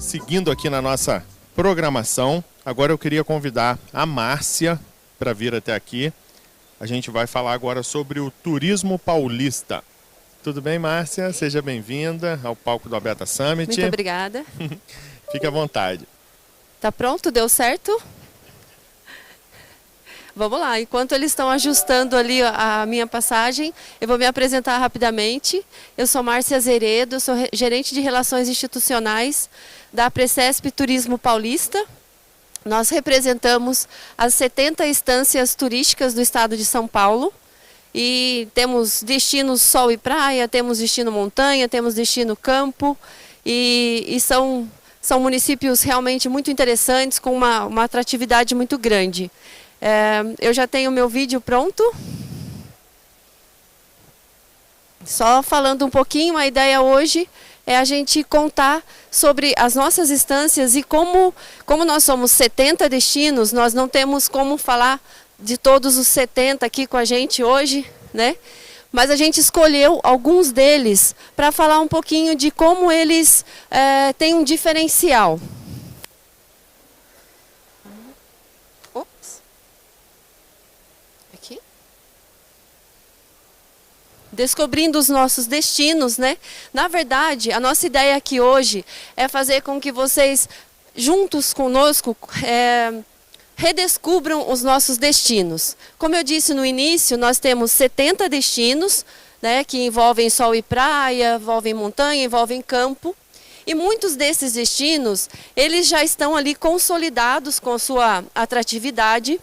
seguindo aqui na nossa programação. Agora eu queria convidar a Márcia para vir até aqui. A gente vai falar agora sobre o turismo paulista. Tudo bem, Márcia? Seja bem-vinda ao palco do Abeta Summit. Muito obrigada. Fique à vontade. Tá pronto? Deu certo? Vamos lá, enquanto eles estão ajustando ali a minha passagem, eu vou me apresentar rapidamente. Eu sou Márcia Zeredo, sou gerente de Relações Institucionais da Precesp Turismo Paulista. Nós representamos as 70 estâncias turísticas do estado de São Paulo e temos destinos sol e praia, temos destino montanha, temos destino campo e são municípios realmente muito interessantes, com uma atratividade muito grande. Eu já tenho meu vídeo pronto. Só falando um pouquinho, a ideia hoje é a gente contar sobre as nossas estâncias e como nós somos 70 destinos, nós não temos como falar de todos os 70 aqui com a gente hoje, né? Mas a gente escolheu alguns deles para falar um pouquinho de como eles têm um diferencial. Descobrindo os nossos destinos, né? Na verdade, a nossa ideia aqui hoje é fazer com que vocês, juntos conosco, redescubram os nossos destinos. Como eu disse no início, nós temos 70 destinos, né, que envolvem sol e praia, envolvem montanha, envolvem campo. E muitos desses destinos, eles já estão ali consolidados com sua atratividade.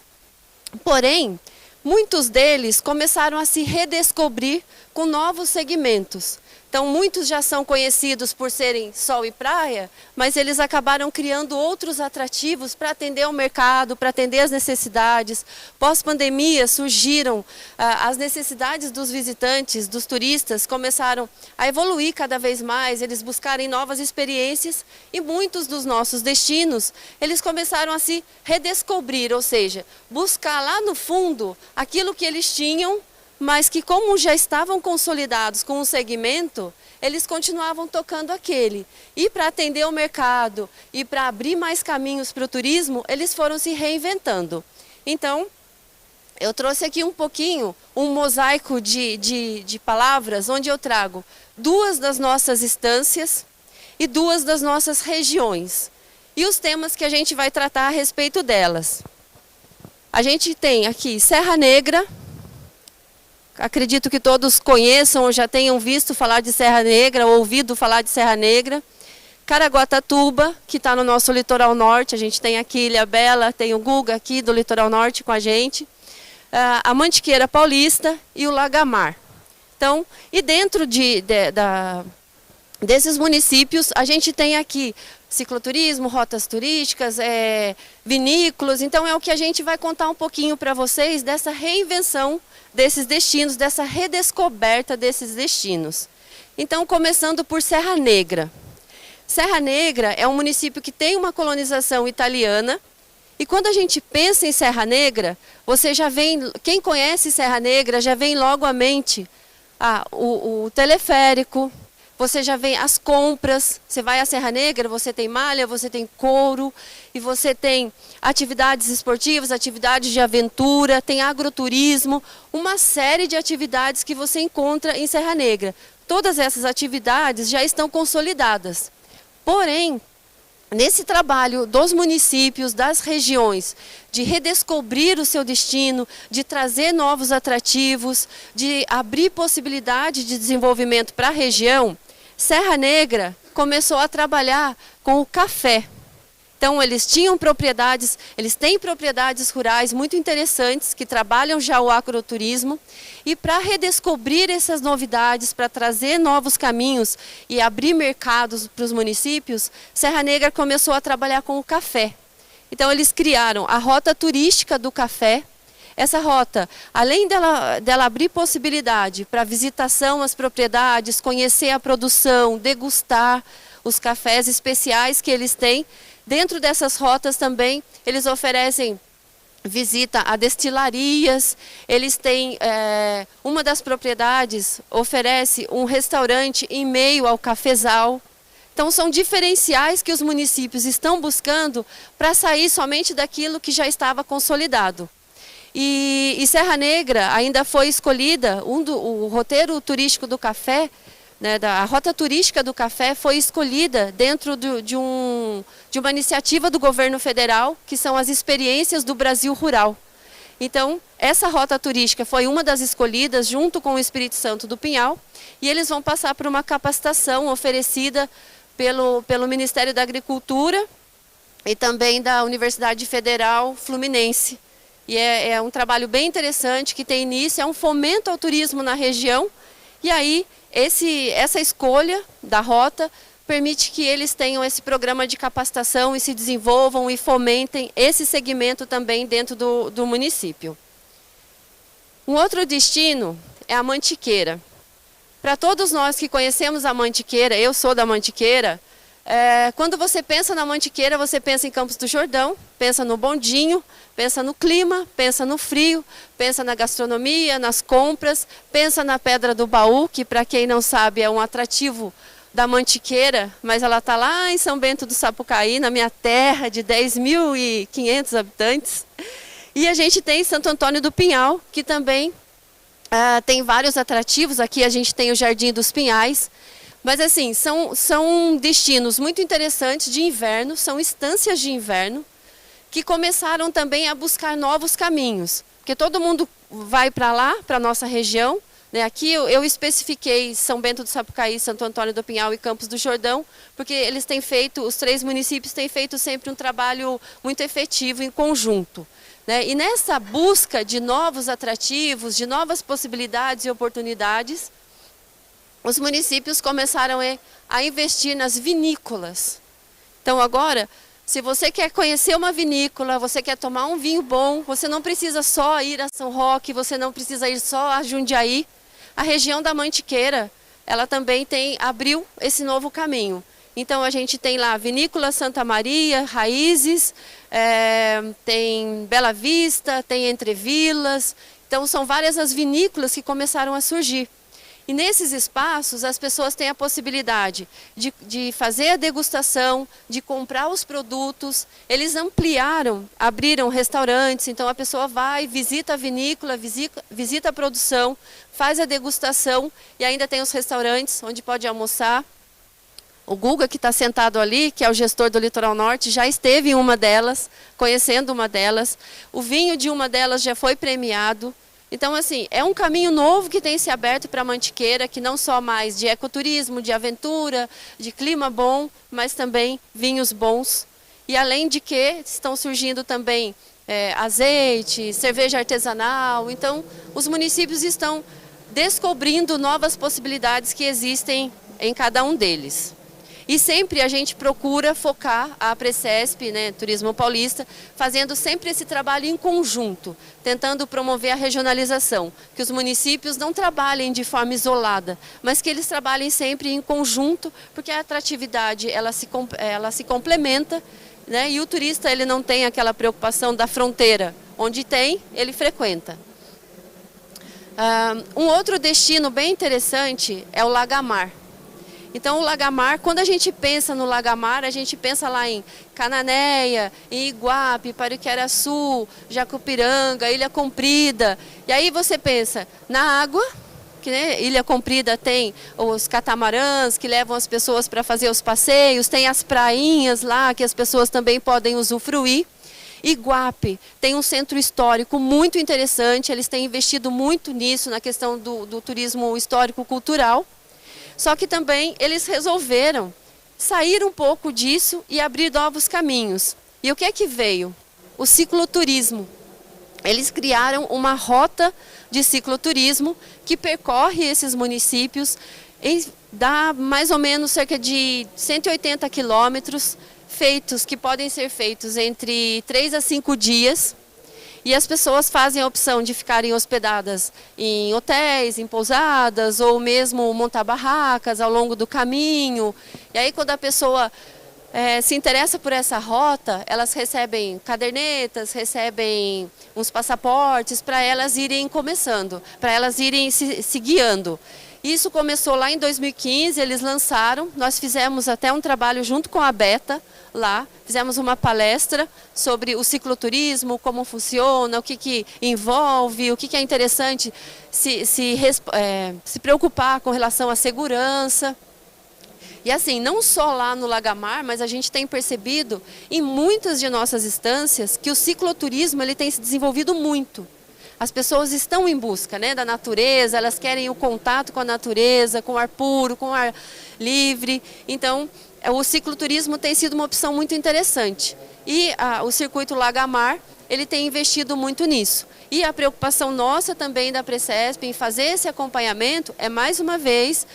Porém, muitos deles começaram a se redescobrir com novos segmentos. Então, muitos já são conhecidos por serem sol e praia, mas eles acabaram criando outros atrativos para atender ao mercado, para atender as necessidades. Pós-pandemia, surgiram as necessidades dos visitantes, dos turistas, começaram a evoluir cada vez mais, eles buscarem novas experiências e muitos dos nossos destinos, eles começaram a se redescobrir, ou seja, buscar lá no fundo aquilo que eles tinham, mas que como já estavam consolidados com um segmento, eles continuavam tocando aquele. E para atender o mercado e para abrir mais caminhos para o turismo, eles foram se reinventando. Então, eu trouxe aqui um pouquinho, um mosaico de palavras, onde eu trago 2 das nossas estâncias e 2 das nossas regiões. E os temas que a gente vai tratar a respeito delas. A gente tem aqui Serra Negra. Acredito que todos conheçam ou já tenham visto falar de Serra Negra, ou ouvido falar de Serra Negra. Caraguatatuba, que está no nosso litoral norte, a gente tem aqui Ilhabela, tem o Guga aqui do litoral norte com a gente. A Mantiqueira Paulista e o Lagamar. Então, e dentro desses municípios, a gente tem aqui cicloturismo, rotas turísticas, vinícolas. Então, é o que a gente vai contar um pouquinho para vocês dessa reinvenção desses destinos, dessa redescoberta desses destinos. Então, começando por Serra Negra. Serra Negra é um município que tem uma colonização italiana. E quando a gente pensa em Serra Negra, você já vem, quem conhece Serra Negra já vem logo à mente o teleférico, você já vem as compras. Você vai à Serra Negra, você tem malha, você tem couro, e você tem atividades esportivas, atividades de aventura, tem agroturismo, uma série de atividades que você encontra em Serra Negra. Todas essas atividades já estão consolidadas. Porém, nesse trabalho dos municípios, das regiões, de redescobrir o seu destino, de trazer novos atrativos, de abrir possibilidade de desenvolvimento para a região, Serra Negra começou a trabalhar com o café. Então, eles tinham propriedades, eles têm propriedades rurais muito interessantes, que trabalham já o agroturismo. E para redescobrir essas novidades, para trazer novos caminhos e abrir mercados para os municípios, Serra Negra começou a trabalhar com o café. Então, eles criaram a rota turística do café. Essa rota, além dela abrir possibilidade para visitação às propriedades, conhecer a produção, degustar os cafés especiais que eles têm, dentro dessas rotas também eles oferecem visita a destilarias, eles têm, uma das propriedades oferece um restaurante em meio ao cafezal. Então, são diferenciais que os municípios estão buscando para sair somente daquilo que já estava consolidado. E Serra Negra ainda foi escolhida, o roteiro turístico do café, né, a rota turística do café foi escolhida dentro de uma iniciativa do governo federal, que são as experiências do Brasil Rural. Então, essa rota turística foi uma das escolhidas junto com o Espírito Santo do Pinhal, e eles vão passar por uma capacitação oferecida pelo Ministério da Agricultura e também da Universidade Federal Fluminense. E é um trabalho bem interessante que tem início, é um fomento ao turismo na região, e aí essa escolha da rota permite que eles tenham esse programa de capacitação e se desenvolvam e fomentem esse segmento também dentro do município. Um outro destino é a Mantiqueira. Para todos nós que conhecemos a Mantiqueira, eu sou da Mantiqueira, quando você pensa na Mantiqueira, você pensa em Campos do Jordão, pensa no bondinho, pensa no clima, pensa no frio, pensa na gastronomia, nas compras, pensa na Pedra do Baú, que para quem não sabe é um atrativo da Mantiqueira, mas ela está lá em São Bento do Sapucaí, na minha terra de 10.500 habitantes. E a gente tem Santo Antônio do Pinhal, que também tem vários atrativos. Aqui a gente tem o Jardim dos Pinhais. Mas assim, são destinos muito interessantes de inverno, são estâncias de inverno, que começaram também a buscar novos caminhos. Porque todo mundo vai para lá, para a nossa região. Aqui eu especifiquei São Bento do Sapucaí, Santo Antônio do Pinhal e Campos do Jordão, porque eles têm feito, os três municípios têm feito sempre um trabalho muito efetivo em conjunto. E nessa busca de novos atrativos, de novas possibilidades e oportunidades, os municípios começaram a investir nas vinícolas. Então agora, se você quer conhecer uma vinícola, você quer tomar um vinho bom, você não precisa só ir a São Roque, você não precisa ir só a Jundiaí. A região da Mantiqueira, ela também abriu esse novo caminho. Então a gente tem lá a Vinícola Santa Maria, Raízes, tem Bela Vista, tem Entrevilas. Então são várias as vinícolas que começaram a surgir. E nesses espaços as pessoas têm a possibilidade de fazer a degustação, de comprar os produtos. Eles ampliaram, abriram restaurantes, então a pessoa vai, visita a vinícola, visita a produção, faz a degustação e ainda tem os restaurantes onde pode almoçar. O Guga, que está sentado ali, que é o gestor do Litoral Norte, já esteve em uma delas, conhecendo uma delas. O vinho de uma delas já foi premiado. Então, assim, é um caminho novo que tem se aberto para a Mantiqueira, que não só mais de ecoturismo, de aventura, de clima bom, mas também vinhos bons. E além de que estão surgindo também azeite, cerveja artesanal. Então, os municípios estão descobrindo novas possibilidades que existem em cada um deles. E sempre a gente procura focar a Precesp, Turismo Paulista, fazendo sempre esse trabalho em conjunto, tentando promover a regionalização, que os municípios não trabalhem de forma isolada, mas que eles trabalhem sempre em conjunto, porque a atratividade ela se complementa, e o turista ele não tem aquela preocupação da fronteira, onde tem, ele frequenta. Um outro destino bem interessante é o Lagamar. Então o Lagamar, quando a gente pensa no Lagamar, a gente pensa lá em Cananéia, em Iguape, Pariqueraçu, Jacupiranga, Ilha Comprida. E aí você pensa na água, que Ilha Comprida tem os catamarãs que levam as pessoas para fazer os passeios, tem as prainhas lá que as pessoas também podem usufruir. Iguape tem um centro histórico muito interessante, eles têm investido muito nisso, na questão do turismo histórico-cultural. Só que também eles resolveram sair um pouco disso e abrir novos caminhos. E o que é que veio? O cicloturismo. Eles criaram uma rota de cicloturismo que percorre esses municípios, dá mais ou menos cerca de 180 quilômetros, que podem ser feitos entre 3 a 5 dias. E as pessoas fazem a opção de ficarem hospedadas em hotéis, em pousadas, ou mesmo montar barracas ao longo do caminho. E aí quando a pessoa se interessa por essa rota, elas recebem cadernetas, recebem uns passaportes para elas irem começando, para elas irem se guiando. Isso começou lá em 2015, eles lançaram, nós fizemos até um trabalho junto com a Beta lá, fizemos uma palestra sobre o cicloturismo, como funciona, o que envolve, o que é interessante se preocupar com relação à segurança. E assim, não só lá no Lagamar, mas a gente tem percebido em muitas de nossas instâncias que o cicloturismo ele tem se desenvolvido muito. As pessoas estão em busca, né, da natureza, elas querem o contato com a natureza, com o ar puro, com o ar livre. Então, o cicloturismo tem sido uma opção muito interessante. E o Circuito Lagamar, ele tem investido muito nisso. E a preocupação nossa também da Precesp em fazer esse acompanhamento é, mais uma vez,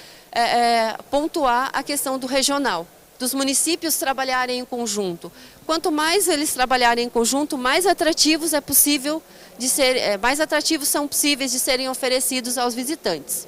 pontuar a questão do regional, dos municípios trabalharem em conjunto. Quanto mais eles trabalharem em conjunto, mais atrativos mais atrativos são possíveis de serem oferecidos aos visitantes.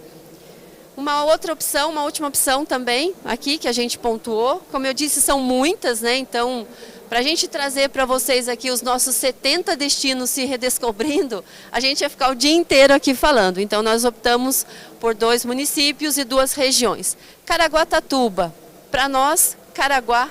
Uma outra opção, uma última opção também, aqui que a gente pontuou, como eu disse, são muitas, né? Então, para a gente trazer para vocês aqui os nossos 70 destinos se redescobrindo, a gente ia ficar o dia inteiro aqui falando. Então, nós optamos por 2 municípios e 2 regiões. Caraguatatuba, para nós, Caraguá.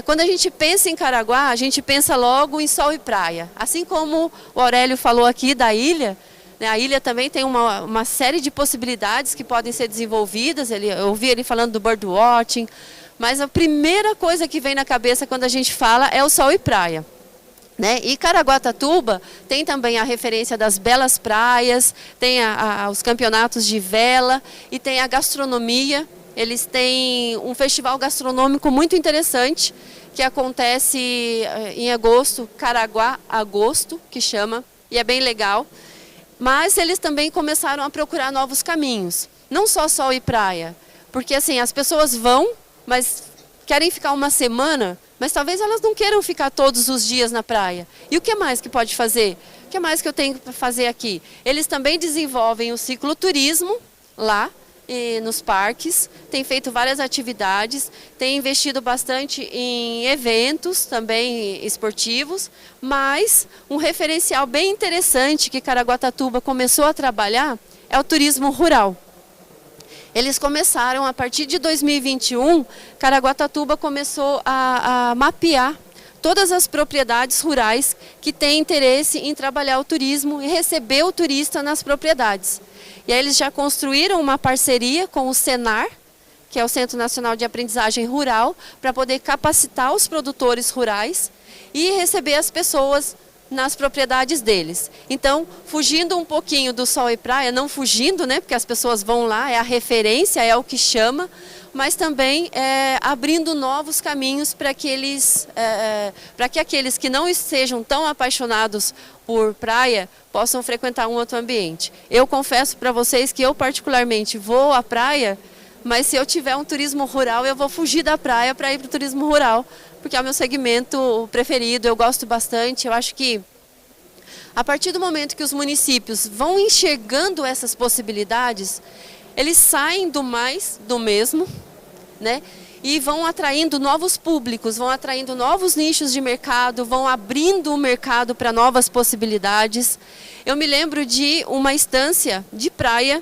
Quando a gente pensa em Caraguá, a gente pensa logo em sol e praia. Assim como o Aurélio falou aqui da ilha, né, a ilha também tem uma série de possibilidades que podem ser desenvolvidas. Eu ouvi ele falando do birdwatching, mas a primeira coisa que vem na cabeça quando a gente fala é o sol e praia. Né? E Caraguatatuba tem também a referência das belas praias, tem os campeonatos de vela e tem a gastronomia. Eles têm um festival gastronômico muito interessante, que acontece em agosto, Caraguá Agosto, que chama, e é bem legal. Mas eles também começaram a procurar novos caminhos, não só sol e praia, porque assim, as pessoas vão, mas querem ficar uma semana, mas talvez elas não queiram ficar todos os dias na praia. E o que mais que pode fazer? O que mais que eu tenho para fazer aqui? Eles também desenvolvem o cicloturismo lá, e nos parques, tem feito várias atividades, tem investido bastante em eventos também esportivos, mas um referencial bem interessante que Caraguatatuba começou a trabalhar é o turismo rural. Eles começaram, a partir de 2021, Caraguatatuba começou a mapear todas as propriedades rurais que têm interesse em trabalhar o turismo e receber o turista nas propriedades. E aí eles já construíram uma parceria com o Senar, que é o Centro Nacional de Aprendizagem Rural, para poder capacitar os produtores rurais e receber as pessoas nas propriedades deles. Então, fugindo um pouquinho do sol e praia, não fugindo, né, porque as pessoas vão lá, é a referência, é o que chama, mas também abrindo novos caminhos para que aqueles que não estejam tão apaixonados por praia possam frequentar um outro ambiente. Eu confesso para vocês que eu particularmente vou à praia, mas se eu tiver um turismo rural, eu vou fugir da praia para ir para o turismo rural, porque é o meu segmento preferido, eu gosto bastante. Eu acho que a partir do momento que os municípios vão enxergando essas possibilidades, eles saem do mais do mesmo, né? E vão atraindo novos públicos, vão atraindo novos nichos de mercado, vão abrindo o mercado para novas possibilidades. Eu me lembro de uma instância de praia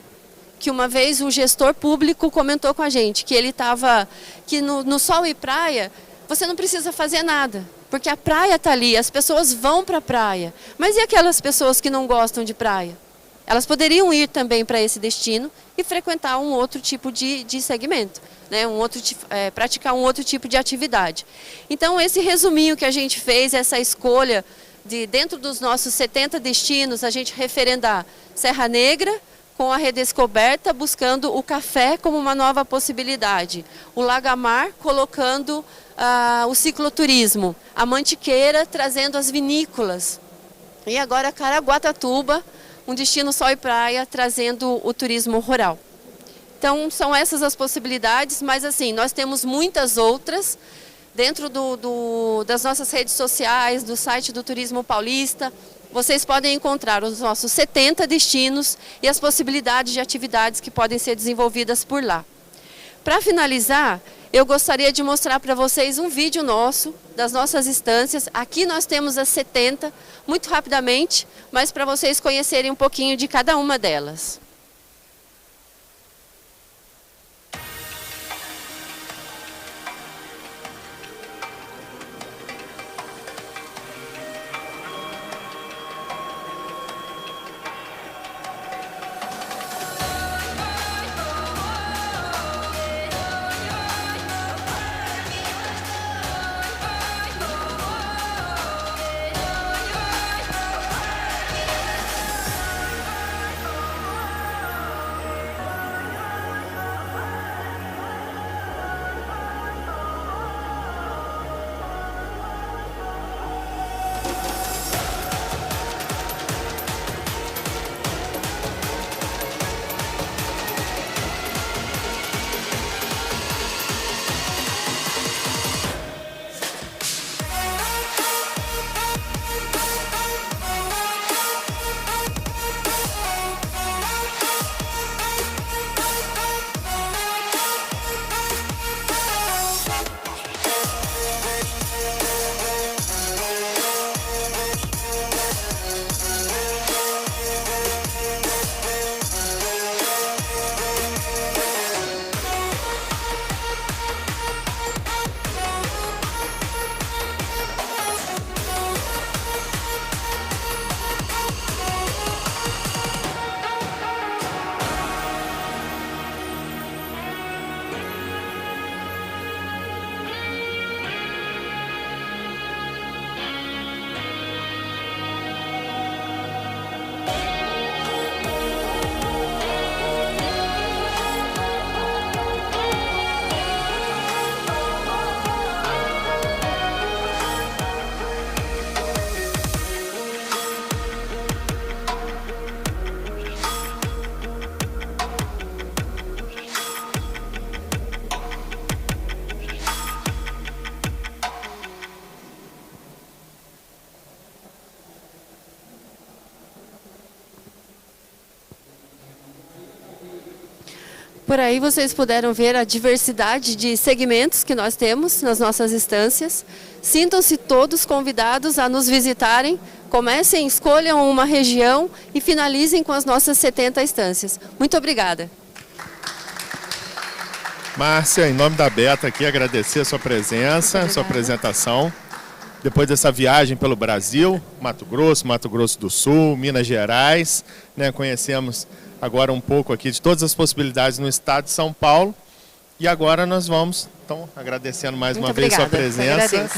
que uma vez o gestor público comentou com a gente, que ele estava, que no sol e praia você não precisa fazer nada, porque a praia está ali, as pessoas vão para a praia. Mas e aquelas pessoas que não gostam de praia? Elas poderiam ir também para esse destino e frequentar um outro tipo de segmento, né? Praticar um outro tipo de atividade. Então, esse resuminho que a gente fez, essa escolha de dentro dos nossos 70 destinos, a gente referendar Serra Negra com a redescoberta, buscando o café como uma nova possibilidade. O Lagamar colocando o cicloturismo, a Mantiqueira trazendo as vinícolas. E agora Caraguatatuba, um destino sol e praia, trazendo o turismo rural. Então, são essas as possibilidades, mas assim, nós temos muitas outras dentro das nossas redes sociais, do site do Turismo Paulista. Vocês podem encontrar os nossos 70 destinos e as possibilidades de atividades que podem ser desenvolvidas por lá. Para finalizar, eu gostaria de mostrar para vocês um vídeo nosso, das nossas instâncias. Aqui nós temos as 70, muito rapidamente, mas para vocês conhecerem um pouquinho de cada uma delas. Por aí vocês puderam ver a diversidade de segmentos que nós temos nas nossas estâncias. Sintam-se todos convidados a nos visitarem. Comecem, escolham uma região e finalizem com as nossas 70 estâncias. Muito obrigada. Márcia, em nome da Beta aqui, agradecer a sua presença, a sua apresentação. Depois dessa viagem pelo Brasil, Mato Grosso do Sul, Minas Gerais, né, conhecemos agora um pouco aqui de todas as possibilidades no estado de São Paulo. E agora nós vamos, então, agradecendo mais uma vez a sua presença.